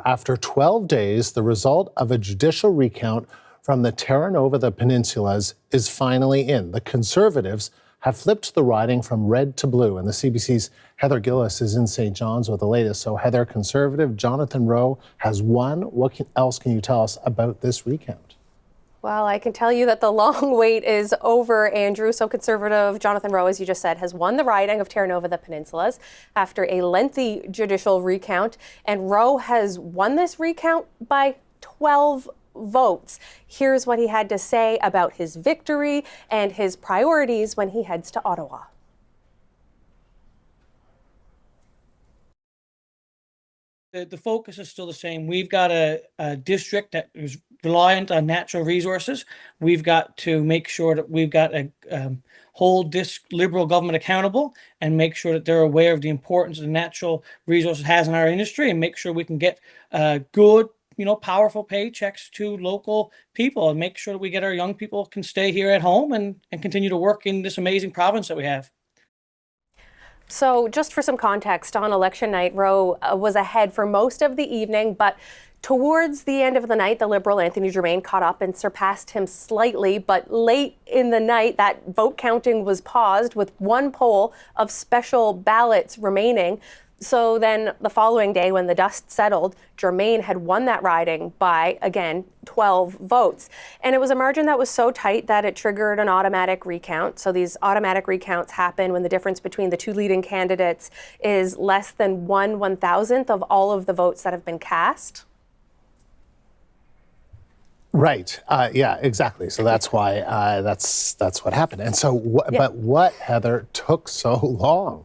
After 12 days, the result of a judicial recount from the Terra Nova-The Peninsulas is finally in. The Conservatives have flipped the riding from red to blue, and the CBC's Heather Gillis is in St. John's with the latest. So, Heather, Conservative Jonathan Rowe has won. What else can you tell us about this recount? Well, I can tell you that the long wait is over, Andrew. So Conservative Jonathan Rowe, as you just said, has won the riding of Terra Nova-The Peninsulas after a lengthy judicial recount. And Rowe has won this recount by 12 votes. Here's what he had to say about his victory and his priorities when he heads to Ottawa. The focus is still the same. We've got a district that is reliant on natural resources. We've got to make sure that we've got a hold this Liberal government accountable and make sure that they're aware of the importance of the natural resources has in our industry, and make sure we can get good, powerful paychecks to local people, and make sure that we get our young people can stay here at home and continue to work in this amazing province that we have. So just for some context, on election night, Rowe was ahead for most of the evening, but towards the end of the night, the Liberal Anthony Germain caught up and surpassed him slightly. But late in the night, that vote counting was paused with one poll of special ballots remaining. So then the following day, when the dust settled, Germain had won that riding by, again, 12 votes. And it was a margin that was so tight that it triggered an automatic recount. So these automatic recounts happen when the difference between the two leading candidates is less than 1/1000th of all of the votes that have been cast. Right. Yeah, exactly. So that's why that's what happened. And so, but what, Heather, took so long?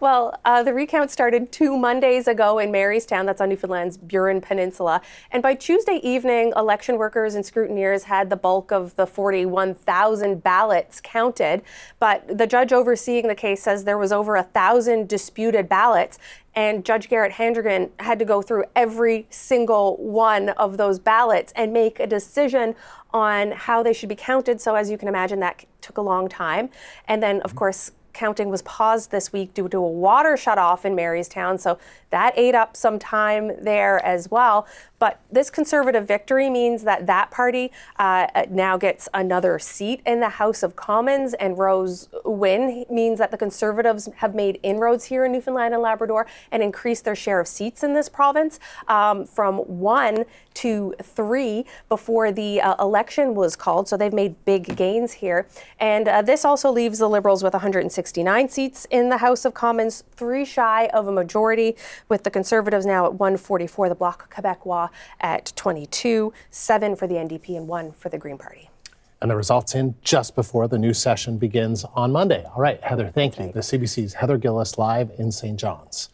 Well, the recount started 2 Mondays ago in Marystown, that's on Newfoundland's Burin Peninsula. And by Tuesday evening, election workers and scrutineers had the bulk of the 41,000 ballots counted. But the judge overseeing the case says there was over 1,000 disputed ballots. And Judge Garrett Handrigan had to go through every single one of those ballots and make a decision on how they should be counted. So as you can imagine, that took a long time. And then, of course, counting was paused this week due to a water shutoff in Marystown, so that ate up some time there as well. But this Conservative victory means that that party now gets another seat in the House of Commons, and Rowe's win means that the Conservatives have made inroads here in Newfoundland and Labrador and increased their share of seats in this province from 1 to 3 before the election was called. So they've made big gains here. And this also leaves the Liberals with 169 seats in the House of Commons, 3 shy of a majority, with the Conservatives now at 144, the Bloc Québécois at 22, 7 for the NDP and 1 for the Green Party. And the results in just before the new session begins on Monday. All right, Heather, thank you. The CBC's Heather Gillis live in St. John's.